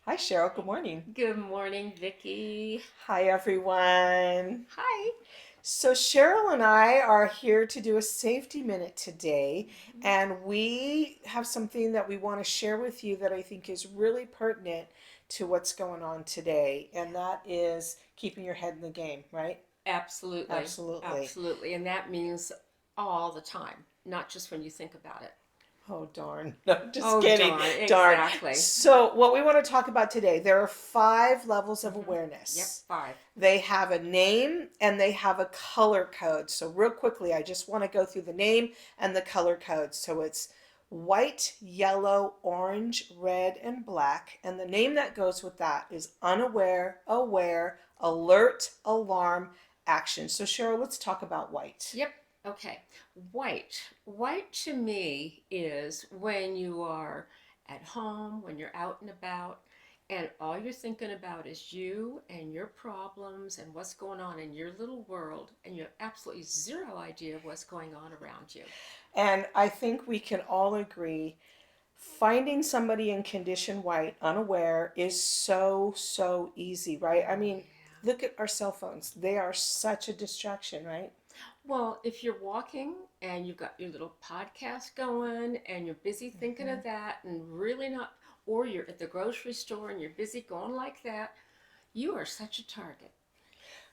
Hi, Cheryl. Good morning. Good morning, Vicky. Hi, everyone. Hi. So, Cheryl and I are here to do a safety minute today, Mhm. and we have something that we want to share with you that I think is really pertinent to what's going on today, and that is keeping your head in the game, right? Absolutely. Absolutely. Absolutely. And that means all the time, not just when you think about it. Oh, darn. No, just Oh, kidding. darn. Darn. Exactly. So, what we want to talk about today, there are five levels of Yep, awareness. five. They have a name and they have a color code. So, real quickly, I just want to go through the name and the color code. So, it's white, yellow, orange, red, and black. And the name that goes with that is unaware, aware, alert, alarm, action. So, Cheryl, let's talk about white. Yep. Okay. White. White to me is when you are at home, when you're out and about, and all you're thinking about is you and your problems and what's going on in your little world, and you have absolutely zero idea of what's going on around you. And I think we can all agree finding somebody in condition white unaware is so easy, right? I Oh, mean, yeah. look at our cell phones. They are such a distraction, right? Well, if you're walking and you've got your little podcast going and you're busy thinking Mhm. of that and really not, or you're at the grocery store and you're busy going like that, you are such a target.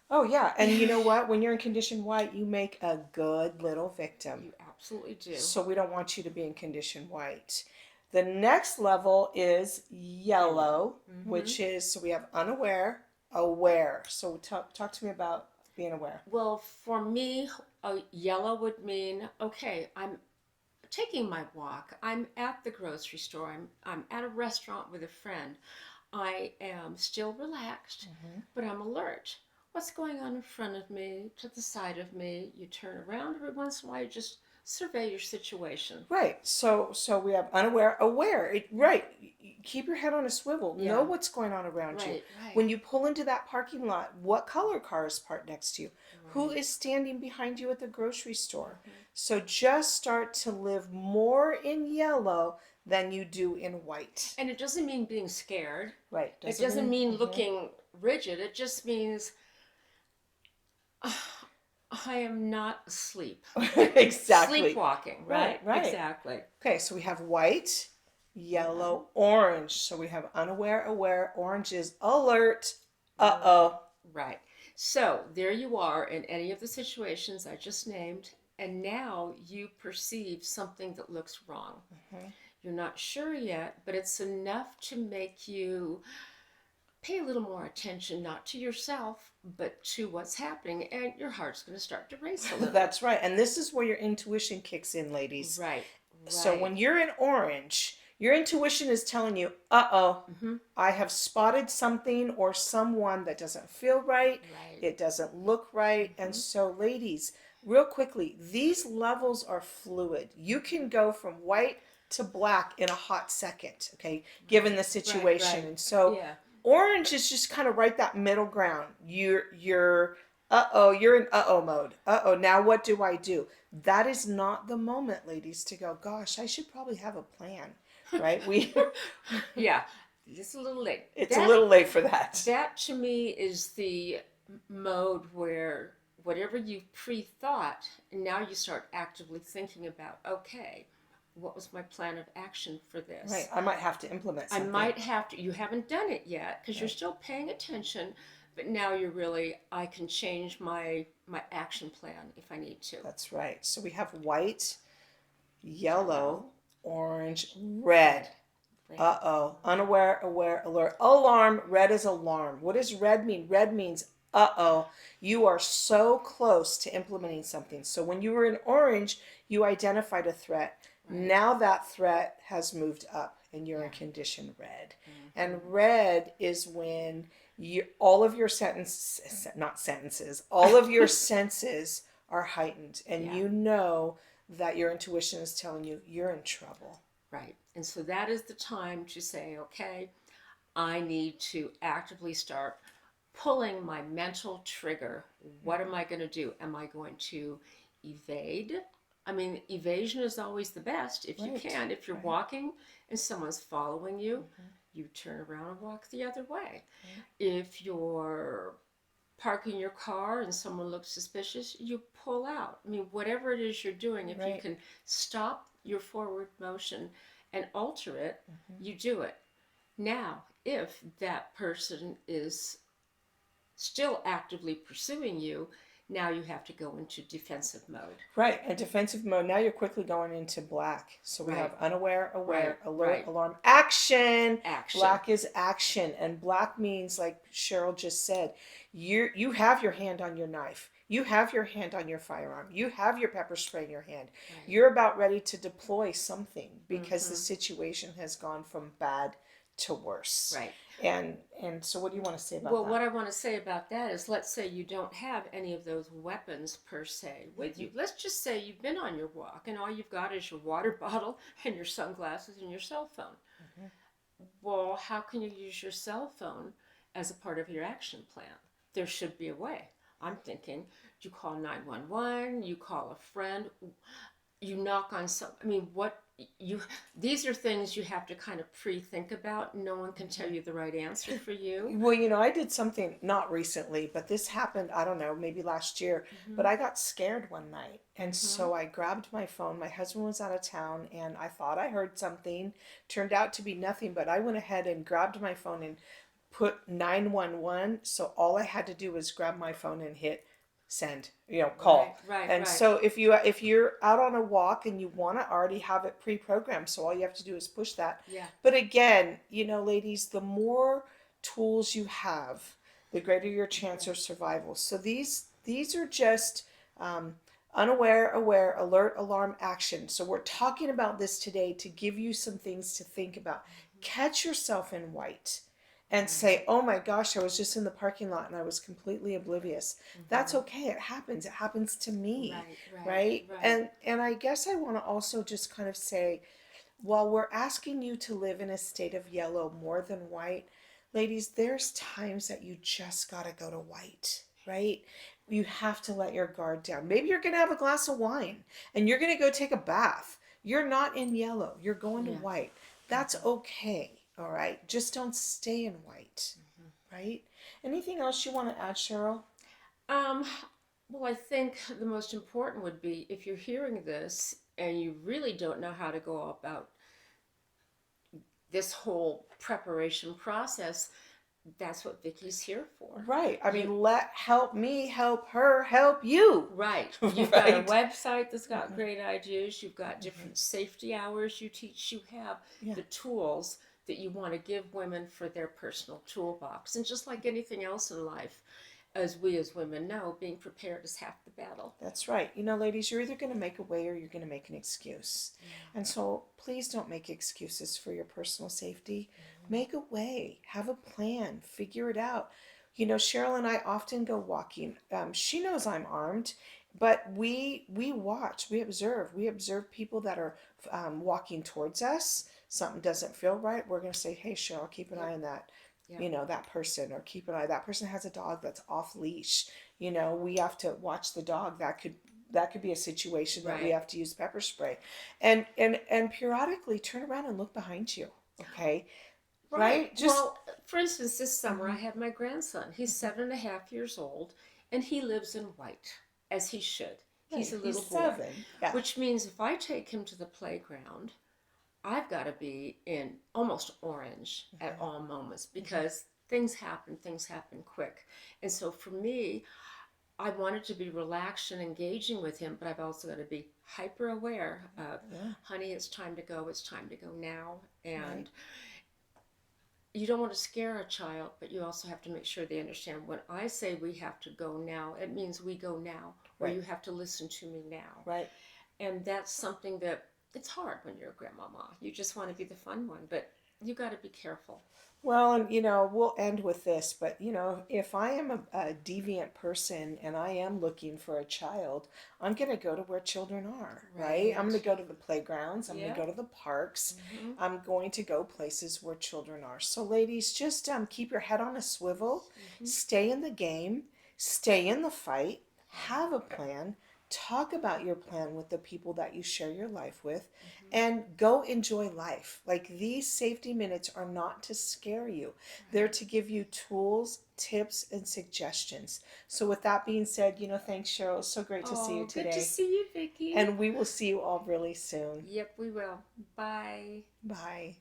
Oh yeah, and you know what? When you're in condition white, you make a good little victim. You absolutely do. So we don't want you to be in condition white. The next level is Yellow. yellow, which is so we have unaware, aware. So talk to me about being aware. Well, for me, a yellow would mean okay, I'm taking my walk. I'm at the grocery store. I'm at a restaurant with a friend. I am still relaxed, Mhm. but I'm alert. What's going on in front of me, to the side of me? You turn around every once in a while, you just survey your situation. Right. So we have unaware, aware. Right. Keep your head on a swivel. Know Yeah, what's going on around you. right, right, When you pull into that parking lot, what color car is parked next to you? Who right. is standing behind you at the grocery store? Hmm. So just start to live more in yellow than you do in white. And it doesn't mean being scared. Right. It Doesn't doesn't mean. mean Mhm. looking rigid. It just means I am not asleep. Exactly. Sleepwalking, Right. right? Right. Exactly. Okay. So we have white, Yeah. yellow, orange. So we have unaware, aware. Orange is alert. Uh Right. oh. Right. So there you are in any of the situations I just named, and now you perceive something that looks wrong. Mhm. You're not sure yet, but it's enough to make you pay a little more attention, not to yourself, but to what's happening, and your heart's going to start to race a little. That's right. And this is where your intuition kicks in, ladies. Right. So Right. when you're in orange, your intuition is telling you, uh oh, Mm-hmm. I have spotted something or someone that doesn't feel right. Right. It doesn't look right. And Mm-hmm. so, ladies, real quickly, these levels are fluid. You can go from white to black in a hot second, okay, given Right. the Right. situation. Right. And so, Yeah. orange is just kind of right that middle ground. You're you're in mode. Now what do I do? That is not the moment, ladies, to go, gosh, I should probably have a plan, right? We Yeah. Just a little late. it's a That little late for that. that to me is the mode where whatever you've pre-thought, now you start actively thinking about, okay, what was my plan of action for Right. this? I might have to implement I something. might have to, you haven't done it yet because you're Right. still paying attention, but now you're really, I can change my action plan if I need to. That's right. So we have white, yellow, Yellow, orange, red, red. red. Uh-oh. Unaware, aware, alert. Alarm. Red is alarm. What does red mean? Red means uh-oh. You are so close to implementing something. So when you were in orange, you identified a threat. Right. Now that threat has moved up and you're Yeah. in condition red. And Mm-hmm. red is when all of your not sentences, all of your senses are heightened and Yeah. you know that your intuition is telling you you're in trouble. Right. And so that is the time to say, okay, I need to actively start pulling my mental trigger. What am I going to do? Am I going to evade? I mean, evasion is always the best if you Right, can. If you're right. walking and someone's following you, you turn around and walk the other way. Right. If you're parking your car and someone looks suspicious, you pull out. I mean, whatever it is you're doing, if you Right. can stop your forward motion and alter it, Mm-hmm. you do it. Now, if that person is still actively pursuing you, now you have to go into defensive mode. Right, and defensive mode. Now you're quickly going into black. So we Right, have unaware, aware, right, alert, right. alarm, action. Action. Black is action, and black means, like Cheryl just said, you have your hand on your knife. You have your hand on your firearm. You have your pepper spray in your hand. Right. You're about ready to deploy something because the Mm-hmm. situation has gone from bad to worse. Right. And so what do you want to say about Well, that? what I want to say about that is let's say you don't have any of those weapons per se with you. Let's just say you've been on your walk and all you've got is your water bottle and your sunglasses and your cell phone. Mm-hmm. Well, how can you use your cell phone as a part of your action plan? There should be a way. I'm thinking you call 911, you call a friend, you knock on some, I mean, what you, these are things you have to kind of pre-think about. No one can tell you the right answer for you. Well, I did something not recently, but this happened, I don't know, maybe last year. Mm-hmm. But I got scared one night. And Mm-hmm. so I grabbed my phone. My husband was out of town and I thought I heard something. Turned out to be nothing, but I went ahead and grabbed my phone and put 911. So all I had to do was grab my phone and hit send, call. Right. And so if you're out on a walk and you want to already have it pre-programmed, so all you have to do is push that. Yeah. But again, ladies, the more tools you have, the greater your chance of survival. So these are just um, unaware, aware, alert, alarm, action. So we're talking about this today to give you some things to think about. Catch yourself in white and say, oh my gosh, I was just in the parking lot and I was completely oblivious. That's okay. It happens. It happens to me. Right. And I guess I want to also just kind of say, while we're asking you to live in a state of yellow more than white, ladies, there's times that you just got to go to white, right? You have to let your guard down. Maybe you're going to have a glass of wine and you're going to go take a bath. You're not in yellow. You're going to white. That's okay. All right. Just don't stay in white. Right? Anything else you want to add, Cheryl? Um, well, I think the most important would be if you're hearing this and you really don't know how to go about this whole preparation process, that's what Vicky's here for. Right. I mean, help me, help her, help you. Right. You've got a Right. website that's got great ideas. You've got different safety hours you teach. You have the tools that you want to give women for their personal toolbox. And just like anything else in life, as we as women know, being prepared is half the battle. That's right. Ladies, you're either going to make a way or you're going to make an excuse. And so please don't make excuses for your personal safety. Make a way. Have a plan. Figure it out. Cheryl and I often go walking. She knows I'm armed, but we watch, we observe people that are walking towards us. Something doesn't feel right. We're going to say, hey, Cheryl, keep an eye on that. That person, or keep an eye. That person has a dog that's off leash. We have to watch the dog. That could be a situation that we have to use pepper spray, and periodically turn around and look behind you. Okay. Right? Well, for instance, this summer I had my grandson. He's 7.5 years old, and he lives in white, as he should. He's a little boy. 7. Yeah. Which means if I take him to the playground, I've got to be in almost orange at all moments because things happen quick. And so for me, I wanted to be relaxed and engaging with him, but I've also got to be hyper aware of, honey, it's time to go now. And you don't want to scare a child, but you also have to make sure they understand when I say we have to go now, it means we go now, or you have to listen to me now. Right. And that's something that it's hard when you're a grandmama. You just want to be the fun one, but you got to be careful. Well, and we'll end with this, but if I am a deviant person and I am looking for a child, I'm going to go to where children are, right? I'm going to go to the playgrounds. I'm going to go to the parks. I'm going to go places where children are. So ladies, just keep your head on a swivel, stay in the game, stay in the fight, have a plan talk about your plan with the people that you share your life with, Mm-hmm. and go enjoy life. Like, these safety minutes are not to scare you, they're Right. to give you tools, tips, and suggestions. So, with that being said, thanks, Cheryl. It's so great to see you Oh, good to today. see you, Vicky. And we will see you all really soon. Yep, we will. Bye. Bye.